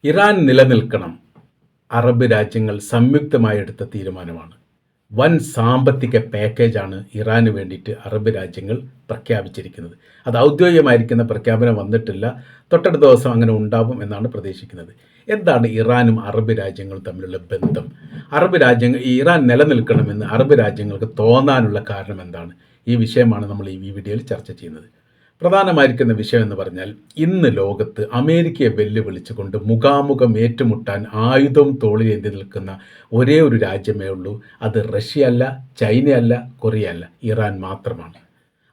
Iran നിലനിൽക്കണം Arab രാജ്യങ്ങൾ സംയുക്തമായി എടുത്ത തീരുമാനമാണ്. വൻ സാമ്പത്തിക പാക്കേജാണ് ഇറാന് വേണ്ടിയിട്ട് അറബ് രാജ്യങ്ങൾ പ്രഖ്യാപിച്ചിരിക്കുന്നത്. അത് ഔദ്യോഗികമായിരിക്കുന്ന പ്രഖ്യാപനം വന്നിട്ടില്ല. തൊട്ടടുത്ത ദിവസം അങ്ങനെ ഉണ്ടാവും എന്നാണ് പ്രതീക്ഷിക്കുന്നത്. എന്താണ് ഇറാനും അറബ് രാജ്യങ്ങളും തമ്മിലുള്ള ബന്ധം? അറബ് രാജ്യങ്ങൾ ഈ ഇറാൻ നിലനിൽക്കണമെന്ന് അറബ് രാജ്യങ്ങൾക്ക് തോന്നാനുള്ള കാരണം എന്താണ്? ഈ വിഷയമാണ് നമ്മൾ ഈ വീഡിയോയിൽ ചർച്ച ചെയ്യുന്നത്. പ്രധാനമായിരിക്കുന്ന വിഷയം എന്ന് പറഞ്ഞാൽ, ഇന്ന് ലോകത്ത് അമേരിക്കയെ വെല്ലുവിളിച്ചുകൊണ്ട് മുഖാമുഖം ഏറ്റുമുട്ടാൻ ആയുധവും തോളിലേന്തി നിൽക്കുന്ന ഒരേ ഒരു രാജ്യമേ ഉള്ളൂ. അത് റഷ്യയല്ല, ചൈനയല്ല, കൊറിയയല്ല, ഇറാൻ മാത്രമാണ്.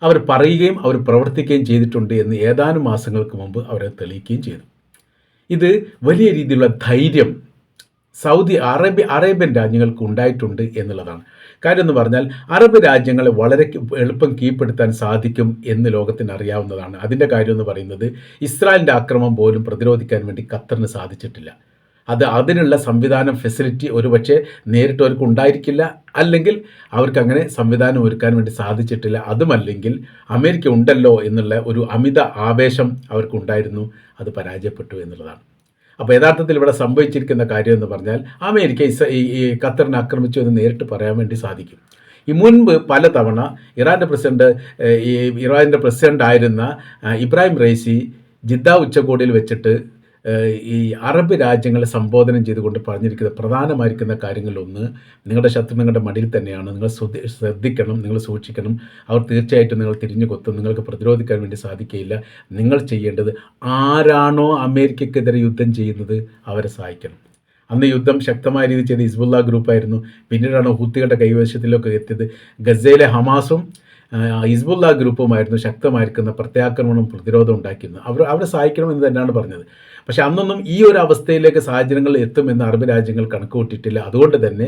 അവർ പറയുകയും അവർ പ്രവർത്തിക്കുകയും ചെയ്തിട്ടുണ്ട് എന്ന് ഏതാനും മാസങ്ങൾക്ക് മുമ്പ് അവരെ തെളിയിക്കുകയും ചെയ്തു. ഇത് വലിയ രീതിയിലുള്ള ധൈര്യം അറേബ്യൻ രാജ്യങ്ങൾക്ക് ഉണ്ടായിട്ടുണ്ട് എന്നുള്ളതാണ്. കാര്യം എന്ന് പറഞ്ഞാൽ, അറബ് രാജ്യങ്ങളെ വളരെ എളുപ്പം കീഴ്പ്പെടുത്താൻ സാധിക്കും എന്ന് ലോകത്തിന് അറിയാവുന്നതാണ്. അതിൻ്റെ കാര്യം എന്ന് പറയുന്നത്, ഇസ്രായേലിൻ്റെ ആക്രമണം പോലും പ്രതിരോധിക്കാൻ വേണ്ടി ഖത്തറിന് സാധിച്ചിട്ടില്ല. അതിനുള്ള സംവിധാനം, ഫെസിലിറ്റി ഒരുപക്ഷെ നേരിട്ട് അവർക്ക് ഉണ്ടായിരിക്കില്ല, അല്ലെങ്കിൽ അവർക്ക് അങ്ങനെ സംവിധാനം ഒരുക്കാൻ വേണ്ടി സാധിച്ചിട്ടില്ല. അതുമല്ലെങ്കിൽ അമേരിക്ക ഉണ്ടല്ലോ എന്നുള്ള ഒരു അമിത ആവേശം അവർക്കുണ്ടായിരുന്നു. അത് പരാജയപ്പെട്ടു എന്നുള്ളതാണ്. അപ്പോൾ യഥാർത്ഥത്തിൽ ഇവിടെ സംഭവിച്ചിരിക്കുന്ന കാര്യം എന്ന് പറഞ്ഞാൽ, അമേരിക്ക ഈ ഖത്തറിനെ ആക്രമിച്ചു എന്ന് നേരിട്ട് പറയാൻ വേണ്ടി സാധിക്കും. ഈ മുൻപ് പലതവണ ഇറാൻ്റെ പ്രസിഡൻ്റ് ആയിരുന്ന ഇബ്രാഹിം റൈസി ജിദ്ദ ഉച്ചകോടിയിൽ വെച്ചിട്ട് ഈ അറബ് രാജ്യങ്ങളെ സംബോധനം ചെയ്തുകൊണ്ട് പറഞ്ഞിരിക്കുന്ന പ്രധാനമായിരിക്കുന്ന കാര്യങ്ങളിലൊന്ന്, നിങ്ങളുടെ ശത്രു നിങ്ങളുടെ മടിയിൽ തന്നെയാണ്, നിങ്ങൾ ശ്രദ്ധിക്കണം, നിങ്ങൾ സൂക്ഷിക്കണം, അവർ തീർച്ചയായിട്ടും നിങ്ങൾ തിരിഞ്ഞു കൊത്തും, നിങ്ങൾക്ക് പ്രതിരോധിക്കാൻ വേണ്ടി സാധിക്കുകയില്ല. നിങ്ങൾ ചെയ്യേണ്ടത്, ആരാണോ അമേരിക്കക്കെതിരെ യുദ്ധം ചെയ്യുന്നത് അവരെ സഹായിക്കണം. അന്ന് യുദ്ധം ശക്തമായ രീതിയിൽ ചെയ്ത് ഹിസ്ബുള്ള ഗ്രൂപ്പായിരുന്നു. പിന്നീടാണ് ഹൂത്തികളുടെ കൈവശത്തിലൊക്കെ എത്തിയത്. ഗസയിലെ ഹമാസും ഹിസ്ബുള്ള ഗ്രൂപ്പുമായിരുന്നു ശക്തമായിരിക്കുന്ന പ്രത്യാക്രമണം, പ്രതിരോധം ഉണ്ടാക്കിയിരുന്നത്. അവരെ സഹായിക്കണമെന്ന് തന്നെയാണ് പറഞ്ഞത്. പക്ഷെ അന്നൊന്നും ഈ ഒരു അവസ്ഥയിലേക്ക് സാഹചര്യങ്ങൾ എത്തുമെന്ന് അറബ് രാജ്യങ്ങൾ കണക്കുകൂട്ടിയിട്ടില്ല. അതുകൊണ്ട് തന്നെ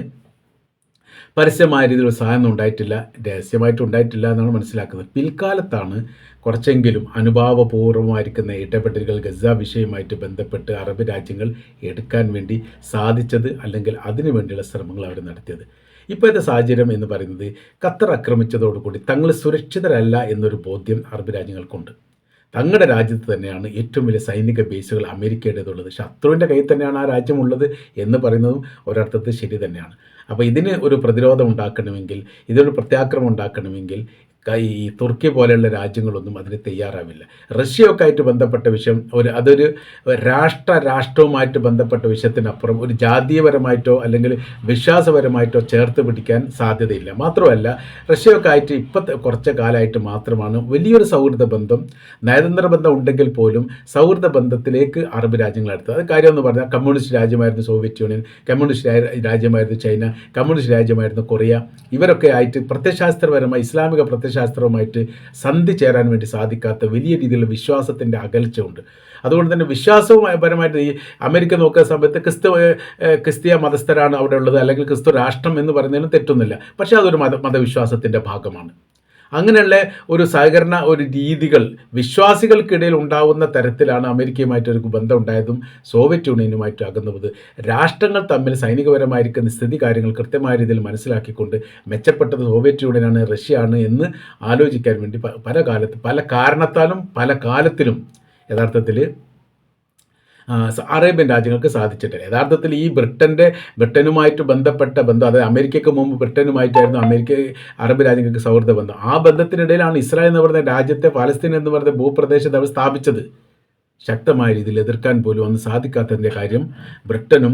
പരസ്യമായ രീതിയിൽ സഹായം ഉണ്ടായിട്ടില്ല, രഹസ്യമായിട്ട് ഉണ്ടായിട്ടില്ല എന്നാണ് മനസ്സിലാക്കുന്നത്. പിൽക്കാലത്താണ് കുറച്ചെങ്കിലും അനുഭാവപൂർവ്വമായിരിക്കുന്ന ഇടപെടലുകൾ ഗസ വിഷയവുമായിട്ട് ബന്ധപ്പെട്ട് അറബ് രാജ്യങ്ങൾ എടുക്കാൻ വേണ്ടി സാധിച്ചത്, അല്ലെങ്കിൽ അതിനു വേണ്ടിയുള്ള ശ്രമങ്ങൾ അവർ നടത്തിയത്. ഇപ്പോഴത്തെ സാഹചര്യം എന്ന് പറയുന്നത്, ഖത്തർ ആക്രമിച്ചതോടുകൂടി തങ്ങൾ സുരക്ഷിതരല്ല എന്നൊരു ബോധ്യം അറബ് രാജ്യങ്ങൾക്കുണ്ട്. തങ്ങളുടെ രാജ്യത്ത് തന്നെയാണ് ഏറ്റവും വലിയ സൈനിക ബേസുകൾ അമേരിക്കയുടേതുള്ളത്. ശത്രുവിൻ്റെ കയ്യിൽ തന്നെയാണ് ആ രാജ്യമുള്ളത് എന്ന് പറയുന്നതും ഒരർത്ഥത്തിൽ ശരി തന്നെയാണ്. അപ്പോൾ ഇതിന് ഒരു പ്രതിരോധം ഉണ്ടാക്കണമെങ്കിൽ, ഇതിനൊരു പ്രത്യാക്രമണം ഉണ്ടാക്കണമെങ്കിൽ ഈ തുർക്കി പോലെയുള്ള രാജ്യങ്ങളൊന്നും അതിന് തയ്യാറാവില്ല. റഷ്യയൊക്കെ ആയിട്ട് ബന്ധപ്പെട്ട വിഷയം അതൊരു രാഷ്ട്രവുമായിട്ട് ബന്ധപ്പെട്ട വിഷയത്തിനപ്പുറം ഒരു ജാതീയപരമായിട്ടോ അല്ലെങ്കിൽ വിശ്വാസപരമായിട്ടോ ചേർത്ത് പിടിക്കാൻ സാധ്യതയില്ല. മാത്രമല്ല, റഷ്യയൊക്കെ ആയിട്ട് കുറച്ച് കാലമായിട്ട് മാത്രമാണ് വലിയൊരു സൗഹൃദ ബന്ധം, നയതന്ത്ര ബന്ധം ഉണ്ടെങ്കിൽ പോലും സൗഹൃദ ബന്ധത്തിലേക്ക് അറബ് രാജ്യങ്ങൾ എടുത്തത്. അത് കാര്യം എന്ന് പറഞ്ഞാൽ, കമ്മ്യൂണിസ്റ്റ് രാജ്യമായിരുന്നു സോവിയറ്റ് യൂണിയൻ, കമ്മ്യൂണിസ്റ്റ് രാജ്യമായിരുന്നു ചൈന, കമ്മ്യൂണിസ്റ്റ് രാജ്യമായിരുന്നു കൊറിയ. ഇവരൊക്കെ ആയിട്ട് പ്രത്യയശാസ്ത്രപരമായി, ഇസ്ലാമിക പ്രത്യയശാസ്ത്രവുമായിട്ട് സന്ധി ചേരാൻ വേണ്ടി സാധിക്കാത്ത വലിയ രീതിയിലുള്ള വിശ്വാസത്തിൻ്റെ അകൽച്ച ഉണ്ട്. അതുകൊണ്ട് തന്നെ വിശ്വാസപരമായിട്ട് ഈ അമേരിക്ക നോക്കുന്ന സമയത്ത് ക്രിസ്തീയ മതസ്ഥരാണ് അവിടെ ഉള്ളത്, അല്ലെങ്കിൽ ക്രിസ്തു രാഷ്ട്രം എന്ന് പറയുന്നതിന് തെറ്റൊന്നുമില്ല. പക്ഷേ അതൊരു മതവിശ്വാസത്തിൻ്റെ ഭാഗമാണ്. അങ്ങനെയുള്ള ഒരു സഹകരണ രീതികൾ വിശ്വാസികൾക്കിടയിൽ ഉണ്ടാവുന്ന തരത്തിലാണ് അമേരിക്കയുമായിട്ടൊരു ബന്ധം ഉണ്ടായതും സോവിയറ്റ് യൂണിയനുമായിട്ട് അകന്നത്. രാഷ്ട്രങ്ങൾ തമ്മിൽ സൈനികപരമായിരിക്കുന്ന സ്ഥിതി കാര്യങ്ങൾ കൃത്യമായ രീതിയിൽ മനസ്സിലാക്കിക്കൊണ്ട് മെച്ചപ്പെട്ടത് സോവിയറ്റ് യൂണിയനാണ്, റഷ്യയാണ് എന്ന് ആലോചിക്കാൻ വേണ്ടി പല കാരണത്താലും പല കാലത്തിലും യഥാർത്ഥത്തിൽ അറേബ്യൻ രാജ്യങ്ങൾക്ക് സാധിച്ചിട്ടില്ല. യഥാർത്ഥത്തിൽ ഈ ബ്രിട്ടനുമായിട്ട് ബന്ധപ്പെട്ട ബന്ധം, അതായത് അമേരിക്കയ്ക്ക് മുമ്പ് ബ്രിട്ടനുമായിട്ടായിരുന്നു അറബ് രാജ്യങ്ങൾക്ക് സൗഹൃദ ബന്ധം. ആ ബന്ധത്തിനിടയിലാണ് ഇസ്രായേൽ എന്ന് പറയുന്ന രാജ്യത്തെ, പാലസ്തീൻ എന്ന് പറയുന്ന ഭൂപ്രദേശത്തെ അവർ സ്ഥാപിച്ചത്. ശക്തമായ രീതിയിൽ എതിർക്കാൻ പോലും അന്ന് സാധിക്കാത്തതിൻ്റെ കാര്യം, ബ്രിട്ടനും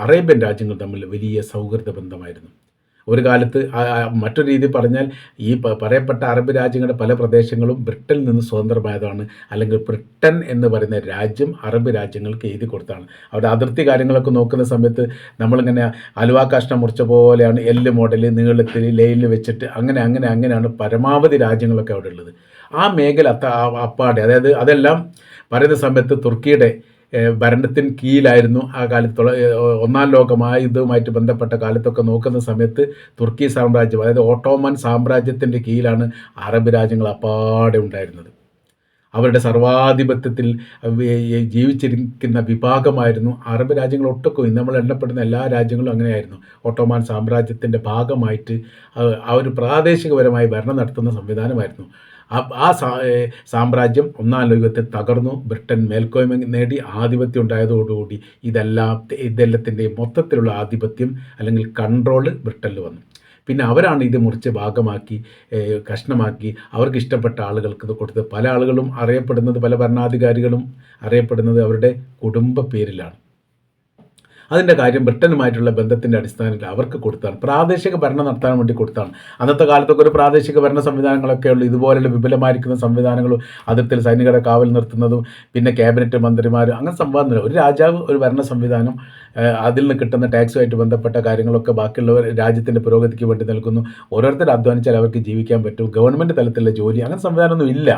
അറേബ്യൻ രാജ്യങ്ങളും തമ്മിൽ വലിയ സൗഹൃദ ബന്ധമായിരുന്നു. ഒരു കാലത്ത് മറ്റൊരു രീതി പറഞ്ഞാൽ, ഈ പറയപ്പെട്ട അറബ് രാജ്യങ്ങളുടെ പല പ്രദേശങ്ങളും ബ്രിട്ടനിൽ നിന്ന് സ്വതന്ത്രമായതാണ്, അല്ലെങ്കിൽ ബ്രിട്ടൻ എന്ന് പറയുന്ന രാജ്യം അറബ് രാജ്യങ്ങൾക്ക് എഴുതി കൊടുത്താണ്. അവിടെ അതിർത്തി കാര്യങ്ങളൊക്കെ നോക്കുന്ന സമയത്ത് നമ്മളിങ്ങനെ അലുവാ കഷ്ണം മുറിച്ച പോലെയാണ് എല്ല് മോഡൽ നീളത്തിൽ ലൈനിൽ വെച്ചിട്ട് അങ്ങനെയാണ് പരമാവധി രാജ്യങ്ങളൊക്കെ അവിടെ ഉള്ളത്. ആ മേഖല അപ്പാടെ, അതായത് അതെല്ലാം പറയുന്ന സമയത്ത് തുർക്കിയുടെ ഭരണത്തിന് കീഴിലായിരുന്നു ആ കാലത്തുള്ള. ഒന്നാം ലോകമായുദ്ധവുമായിട്ട് ബന്ധപ്പെട്ട കാലത്തൊക്കെ നോക്കുന്ന സമയത്ത് തുർക്കി സാമ്രാജ്യം, അതായത് ഓട്ടോമൻ സാമ്രാജ്യത്തിൻ്റെ കീഴിലാണ് അറബ് രാജ്യങ്ങൾ അപ്പാടെ ഉണ്ടായിരുന്നത്. അവരുടെ സർവാധിപത്യത്തിൽ ജീവിച്ചിരിക്കുന്ന വിഭാഗമായിരുന്നു അറബ് രാജ്യങ്ങൾ ഒട്ടൊക്കെ. നമ്മൾ എണ്ണപ്പെടുന്ന എല്ലാ രാജ്യങ്ങളും അങ്ങനെയായിരുന്നു. ഓട്ടോമാൻ സാമ്രാജ്യത്തിൻ്റെ ഭാഗമായിട്ട് ആ ഒരു പ്രാദേശികപരമായി ഭരണം നടത്തുന്ന സംവിധാനമായിരുന്നു. സാമ്രാജ്യം ഒന്നാം ലോകത്തിൽ തകർന്നു. ബ്രിട്ടൻ മേൽക്കോയ്മ നേടി ആധിപത്യം ഉണ്ടായതോടുകൂടി ഇതെല്ലാത്തിൻ്റെയും മൊത്തത്തിലുള്ള ആധിപത്യം അല്ലെങ്കിൽ കൺട്രോള് ബ്രിട്ടനിൽ വന്നു. പിന്നെ അവരാണ് ഇത് മുറിച്ച് ഭാഗമാക്കി കഷ്ണമാക്കി അവർക്ക് ഇഷ്ടപ്പെട്ട ആളുകൾക്ക് ഇത് കൊടുത്തത്. പല ആളുകളും അറിയപ്പെടുന്നത്, പല ഭരണാധികാരികളും അറിയപ്പെടുന്നത് അവരുടെ കുടുംബ പേരിലാണ്. അതിൻ്റെ കാര്യം ബ്രിട്ടനുമായിട്ടുള്ള ബന്ധത്തിൻ്റെ അടിസ്ഥാനത്തിൽ അവർക്ക് കൊടുത്താണ്, പ്രാദേശിക ഭരണം നടത്താൻ വേണ്ടി കൊടുത്താണ്. അന്നത്തെ കാലത്തൊക്കെ ഒരു പ്രാദേശിക ഭരണ സംവിധാനങ്ങളൊക്കെ ഉള്ളൂ. ഇതുപോലുള്ള വിപുലമായിരിക്കുന്ന സംവിധാനങ്ങളും അതിർത്തിയിൽ സൈനികരെ കാവൽ നിർത്തുന്നതും പിന്നെ ക്യാബിനറ്റ് മന്ത്രിമാരും അങ്ങനെ സംവാദമില്ല. ഒരു രാജാവ് ഒരു ഭരണ സംവിധാനം, അതിൽ നിന്ന് കിട്ടുന്ന ടാക്സുമായിട്ട് ബന്ധപ്പെട്ട കാര്യങ്ങളൊക്കെ ബാക്കിയുള്ളവർ രാജ്യത്തിൻ്റെ പുരോഗതിക്ക് വേണ്ടി നൽകുന്നു. ഓരോരുത്തർ അധ്വാനിച്ചാൽ അവർക്ക് ജീവിക്കാൻ പറ്റും. ഗവൺമെൻറ് തലത്തിലുള്ള ജോലി അങ്ങനെ സംവിധാനമൊന്നും ഇല്ല.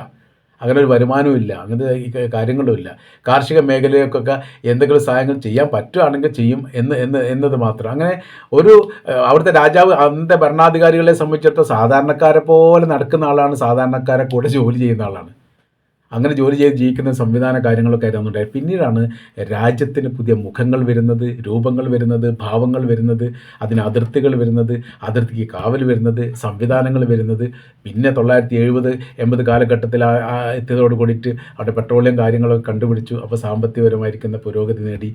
അങ്ങനെ ഒരു വരുമാനവും ഇല്ല, അങ്ങനത്തെ ഈ കാര്യങ്ങളും ഇല്ല. കാർഷിക മേഖലയൊക്കെ എന്തെങ്കിലും സഹായങ്ങൾ ചെയ്യാൻ പറ്റുകയാണെങ്കിൽ ചെയ്യും എന്നത് മാത്രം. അങ്ങനെ ഒരു അവിടുത്തെ രാജാവ് അന്നത്തെ ഭരണാധികാരികളെ സംബന്ധിച്ചിടത്തോളം സാധാരണക്കാരെ പോലെ നടക്കുന്ന ആളാണ്, സാധാരണക്കാരെ കൂടെ ജോലി ചെയ്യുന്ന ആളാണ്. അങ്ങനെ ജോലി ചെയ്ത് ജീവിക്കുന്ന സംവിധാന കാര്യങ്ങളൊക്കെ ആയിരുന്നു ഉണ്ടായത്. പിന്നീടാണ് രാജ്യത്തിന് പുതിയ മുഖങ്ങൾ വരുന്നത്, രൂപങ്ങൾ വരുന്നത്, ഭാവങ്ങൾ വരുന്നത്, അതിന് അതിർത്തികൾ വരുന്നത്, അതിർത്തിക്ക് കാവൽ വരുന്നത്, സംവിധാനങ്ങൾ വരുന്നത്. പിന്നെ 1970-80 കാലഘട്ടത്തിൽ എത്തിയതോട് കൂടിയിട്ട് അവിടെ പെട്രോളിയം കാര്യങ്ങളൊക്കെ കണ്ടുപിടിച്ചു. അപ്പോൾ സാമ്പത്തികപരമായിരിക്കുന്ന പുരോഗതി നേടി.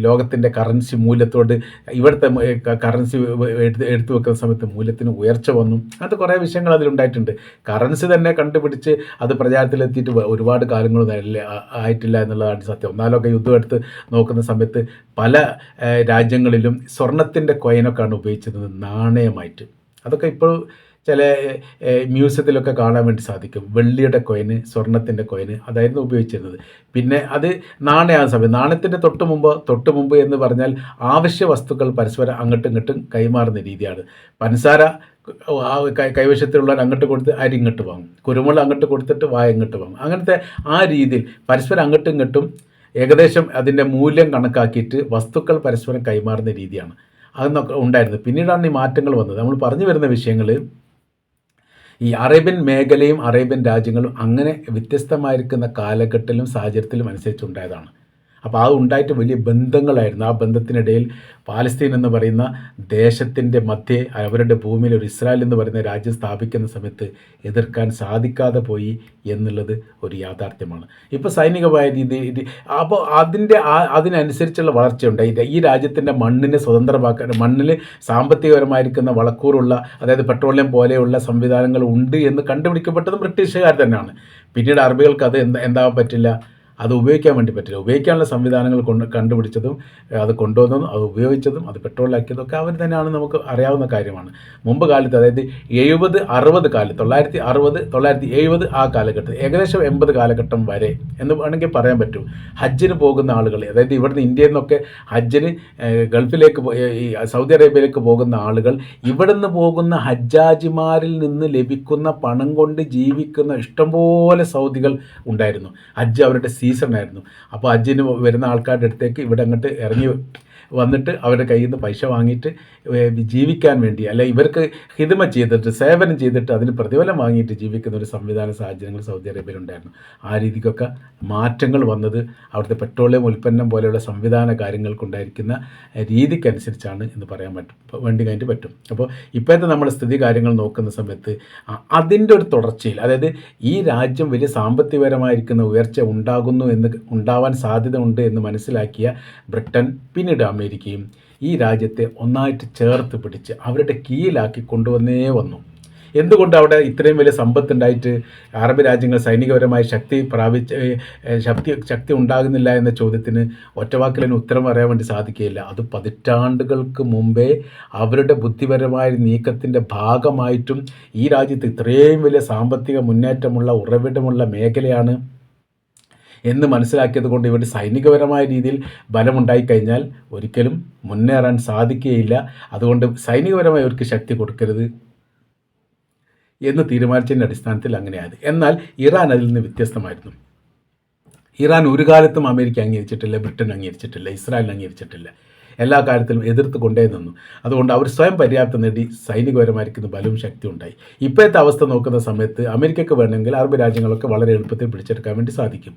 ലോകത്തിൻ്റെ കറൻസി മൂല്യത്തോട് ഇവിടുത്തെ കറൻസി എടുത്തു വെക്കുന്ന സമയത്ത് മൂല്യത്തിന് ഉയർച്ച വന്നു. അങ്ങനത്തെ കുറേ വിഷയങ്ങൾ അതിലുണ്ടായിട്ടുണ്ട്. കറൻസി തന്നെ കണ്ടുപിടിച്ച് അത് പ്രചാരത്തിലെത്തിയിട്ട് ഒരുപാട് കാലങ്ങളൊന്നും ആയിട്ടില്ല എന്നുള്ളതാണ് സത്യം. ഒന്നാലൊക്കെ യുദ്ധം എടുത്ത് നോക്കുന്ന സമയത്ത് പല രാജ്യങ്ങളിലും സ്വർണത്തിൻ്റെ കോയിനൊക്കെയാണ് ഉപയോഗിച്ചിരുന്നത് നാണയമായിട്ട്. അതൊക്കെ ഇപ്പോൾ ചില മ്യൂസിയത്തിലൊക്കെ കാണാൻ വേണ്ടി സാധിക്കും. വെള്ളിയുടെ കോയിന്, സ്വർണത്തിൻ്റെ കോയിന് അതായിരുന്നു ഉപയോഗിച്ചിരുന്നത്. പിന്നെ അത് നാണയമാകുന്ന സമയം, നാണയത്തിൻ്റെ തൊട്ട് മുമ്പ് എന്ന് പറഞ്ഞാൽ ആവശ്യ വസ്തുക്കൾ പരസ്പരം അങ്ങോട്ടും ഇങ്ങോട്ടും കൈമാറുന്ന രീതിയാണ്. പഞ്ചസാര കൈവശത്തിലുള്ളവർ അങ്ങോട്ട് കൊടുത്ത് അരി ഇങ്ങോട്ട് വാങ്ങും, കുരുമുളക് അങ്ങോട്ട് കൊടുത്തിട്ട് വായ ഇങ്ങോട്ട് വാങ്ങും. അങ്ങനത്തെ ആ രീതിയിൽ പരസ്പരം അങ്ങോട്ടും ഇങ്ങോട്ടും ഏകദേശം അതിൻ്റെ മൂല്യം കണക്കാക്കിയിട്ട് വസ്തുക്കൾ പരസ്പരം കൈമാറുന്ന രീതിയാണ് അതൊക്കെ ഉണ്ടായിരുന്നത്. പിന്നീടാണ് ഈ മാറ്റങ്ങൾ വന്നത്. നമ്മൾ പറഞ്ഞു വരുന്ന വിഷയങ്ങൾ ഈ അറേബ്യൻ മേഖലയും അറേബ്യൻ രാജ്യങ്ങളും അങ്ങനെ വ്യത്യസ്തമായിരിക്കുന്ന കാലഘട്ടത്തിലും സാഹചര്യത്തിലും അനുസരിച്ചുണ്ടായതാണ്. അപ്പോൾ അത് ഉണ്ടായിട്ട് വലിയ ബന്ധങ്ങളായിരുന്നു. ആ ബന്ധത്തിനിടയിൽ പാലസ്തീൻ എന്ന് പറയുന്ന ദേശത്തിൻ്റെ മധ്യേ അവരുടെ ഭൂമിയിൽ ഒരു ഇസ്രായേൽ എന്ന് പറയുന്ന രാജ്യം സ്ഥാപിക്കുന്ന സമയത്ത് എതിർക്കാൻ സാധിക്കാതെ പോയി എന്നുള്ളത് ഒരു യാഥാർത്ഥ്യമാണ്. ഇപ്പോൾ സൈനികമായ രീതി അപ്പോൾ അതിനനുസരിച്ചുള്ള വളർച്ചയുണ്ടായി. ഈ രാജ്യത്തിൻ്റെ മണ്ണിനെ സ്വതന്ത്രമാക്കാൻ, മണ്ണിൽ സാമ്പത്തികപരമായിരിക്കുന്ന വളക്കൂറുള്ള, അതായത് പെട്രോളിയം പോലെയുള്ള സംവിധാനങ്ങൾ ഉണ്ട് എന്ന് കണ്ടുപിടിക്കപ്പെട്ടതും ബ്രിട്ടീഷുകാർ തന്നെയാണ്. പിന്നീട് അറബികൾക്ക് അത് എന്താവാൻ പറ്റില്ല, അത് ഉപയോഗിക്കാൻ വേണ്ടി പറ്റില്ല. ഉപയോഗിക്കാനുള്ള സംവിധാനങ്ങൾ കണ്ടുപിടിച്ചതും അത് കൊണ്ടുവന്നതും അത് ഉപയോഗിച്ചതും അത് പെട്രോളിലാക്കിയതും ഒക്കെ അവർ തന്നെയാണ്, നമുക്ക് അറിയാവുന്ന കാര്യമാണ്. മുമ്പ് കാലത്ത്, അതായത് 70-60 കാലത്ത്, 1960-1970 ആ കാലഘട്ടത്തിൽ, ഏകദേശം 80 കാലഘട്ടം വരെ എന്ന് വേണമെങ്കിൽ പറയാൻ പറ്റും, ഹജ്ജിന് പോകുന്ന ആളുകൾ, അതായത് ഇവിടുന്ന് ഇന്ത്യയിൽ നിന്നൊക്കെ ഹജ്ജിന് ഗൾഫിലേക്ക് ഈ സൗദി അറേബ്യയിലേക്ക് പോകുന്ന ആളുകൾ ഇവിടുന്ന് പോകുന്ന ഹജ്ജാജിമാരിൽ നിന്ന് ലഭിക്കുന്ന പണം കൊണ്ട് ജീവിക്കുന്ന ഇഷ്ടംപോലെ സൗദികൾ ഉണ്ടായിരുന്നു. ഹജ്ജ് അവരുടെ സീസണായിരുന്നു. അപ്പോൾ ഹജ്ജിന് വരുന്ന ആൾക്കാരുടെ അടുത്തേക്ക് ഇവിടെ അങ്ങോട്ട് ഇറങ്ങി വന്നിട്ട് അവരുടെ കയ്യിൽ നിന്ന് പൈസ വാങ്ങിയിട്ട് ജീവിക്കാൻ വേണ്ടി, അല്ലെ ഇവർക്ക് ഹിദമ ചെയ്തിട്ട്, സേവനം ചെയ്തിട്ട് അതിന് പ്രതിഫലം വാങ്ങിയിട്ട് ജീവിക്കുന്ന ഒരു സംവിധാന സാഹചര്യങ്ങൾ സൗദി അറേബ്യയിലുണ്ടായിരുന്നു. ആ രീതിക്കൊക്കെ മാറ്റങ്ങൾ വന്നത് അവിടുത്തെ പെട്രോളിയം ഉൽപ്പന്നം പോലെയുള്ള സംവിധാന കാര്യങ്ങൾക്കുണ്ടായിരിക്കുന്ന രീതിക്കനുസരിച്ചാണ് എന്ന് പറയാൻ പറ്റും. അപ്പോൾ ഇപ്പോഴത്തെ നമ്മുടെ സ്ഥിതി കാര്യങ്ങൾ നോക്കുന്ന സമയത്ത് അതിൻ്റെ ഒരു തുടർച്ചയിൽ, അതായത് ഈ രാജ്യം വലിയ സാമ്പത്തികപരമായിരിക്കുന്ന ഉയർച്ച ഉണ്ടാവാൻ സാധ്യത ഉണ്ട് എന്ന് മനസ്സിലാക്കിയ ബ്രിട്ടൻ, പിന്നീട് അമേരിക്കയും ഈ രാജ്യത്തെ ഒന്നായിട്ട് ചേർത്ത് പിടിച്ച് അവരുടെ കീഴിലാക്കി കൊണ്ടുവന്നേ വന്നു. എന്തുകൊണ്ട് അവിടെ ഇത്രയും വലിയ സമ്പത്തുണ്ടായിട്ട് അറബ് രാജ്യങ്ങൾ സൈനികപരമായി ശക്തി ഉണ്ടാകുന്നില്ല എന്ന ചോദ്യത്തിന് ഒറ്റവാക്കിൽ ഉത്തരം പറയാൻ വേണ്ടി സാധിക്കുകയില്ല. അത് പതിറ്റാണ്ടുകൾക്ക് മുമ്പേ അവരുടെ ബുദ്ധിപരമായ നീക്കത്തിൻ്റെ ഭാഗമായിട്ടും ഈ രാജ്യത്ത് ഇത്രയും വലിയ സാമ്പത്തിക മുന്നേറ്റമുള്ള ഉറവിടമുള്ള മേഖലയാണ് എന്ന് മനസ്സിലാക്കിയത് കൊണ്ട് ഇവിടെ സൈനികപരമായ രീതിയിൽ ബലമുണ്ടായിക്കഴിഞ്ഞാൽ ഒരിക്കലും മുന്നേറാൻ സാധിക്കുകയില്ല. അതുകൊണ്ട് സൈനികപരമായി അവർക്ക് ശക്തി കൊടുക്കരുത് എന്ന് തീരുമാനിച്ചതിൻ്റെ അടിസ്ഥാനത്തിൽ അങ്ങനെയായത്. എന്നാൽ ഇറാൻ അതിൽ നിന്ന് വ്യത്യസ്തമായിരുന്നു. ഇറാൻ ഒരു കാലത്തും അമേരിക്ക അംഗീകരിച്ചിട്ടില്ല, ബ്രിട്ടൻ അംഗീകരിച്ചിട്ടില്ല, ഇസ്രായേൽ അംഗീകരിച്ചിട്ടില്ല. എല്ലാ കാര്യത്തിലും എതിർത്ത് കൊണ്ടേ നിന്നു. അതുകൊണ്ട് അവർ സ്വയം പര്യാപ്തം നേടി സൈനികപരമായിരിക്കുന്ന ബലവും ശക്തിയും ഉണ്ടായി. ഇപ്പോഴത്തെ അവസ്ഥ നോക്കുന്ന സമയത്ത് അമേരിക്കയ്ക്ക് വേണമെങ്കിൽ അറബ് രാജ്യങ്ങളൊക്കെ വളരെ എളുപ്പത്തിൽ പിടിച്ചെടുക്കാൻ വേണ്ടി സാധിക്കും.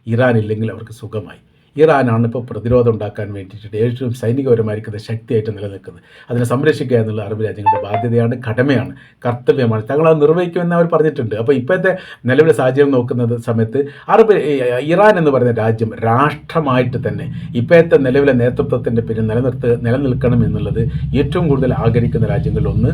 ഇറാൻ ഇല്ലെങ്കിൽ അവർക്ക് സുഖമായി. ഇറാനാണ് ഇപ്പോൾ പ്രതിരോധം ഉണ്ടാക്കാൻ വേണ്ടിയിട്ട് ഏറ്റവും സൈനികപരമായിരിക്കുന്ന ശക്തിയായിട്ട് നിലനിൽക്കുന്നത്. അതിനെ സംരക്ഷിക്കുക എന്നുള്ള അറബ് രാജ്യങ്ങളുടെ ബാധ്യതയാണ്, കടമയാണ്, കർത്തവ്യമാണ്. തങ്ങളത് നിർവഹിക്കുമെന്ന് അവർ പറഞ്ഞിട്ടുണ്ട്. അപ്പോൾ ഇപ്പോഴത്തെ നിലവിലെ സാഹചര്യം നോക്കുന്ന സമയത്ത് ഇറാൻ എന്ന് പറയുന്ന രാജ്യം രാഷ്ട്രമായിട്ട് തന്നെ ഇപ്പോഴത്തെ നിലവിലെ നേതൃത്വത്തിൻ്റെ പിന്നിൽ നിലനിൽക്കണം എന്നുള്ളത് ഏറ്റവും കൂടുതൽ ആഗ്രഹിക്കുന്ന രാജ്യങ്ങളിലൊന്ന്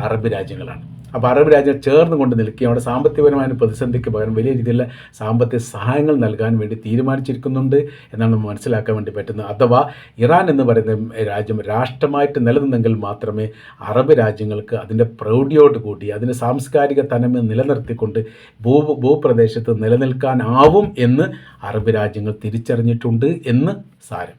അറബ് രാജ്യങ്ങളാണ്. അപ്പോൾ അറബ് രാജ്യം ചേർന്ന് കൊണ്ട് നിൽക്കുകയും അവിടെ സാമ്പത്തികപരമായ പ്രതിസന്ധിക്ക് പകരം വലിയ രീതിയിലുള്ള സാമ്പത്തിക സഹായങ്ങൾ നൽകാൻ വേണ്ടി തീരുമാനിച്ചിരിക്കുന്നുണ്ട് എന്നാണ് നമ്മൾ മനസ്സിലാക്കാൻ വേണ്ടി പറ്റുന്നത്. അഥവാ ഇറാൻ എന്ന് പറയുന്ന രാജ്യം രാഷ്ട്രമായിട്ട് നിലനിന്നെങ്കിൽ മാത്രമേ അറബ് രാജ്യങ്ങൾക്ക് അതിൻ്റെ പ്രൗഢിയോടുകൂടി അതിൻ്റെ സാംസ്കാരിക തനിമ നിലനിർത്തിക്കൊണ്ട് ഭൂപ്രദേശത്ത് നിലനിൽക്കാനാവും എന്ന് അറബ് രാജ്യങ്ങൾ തിരിച്ചറിഞ്ഞിട്ടുണ്ട് എന്ന് സാരം.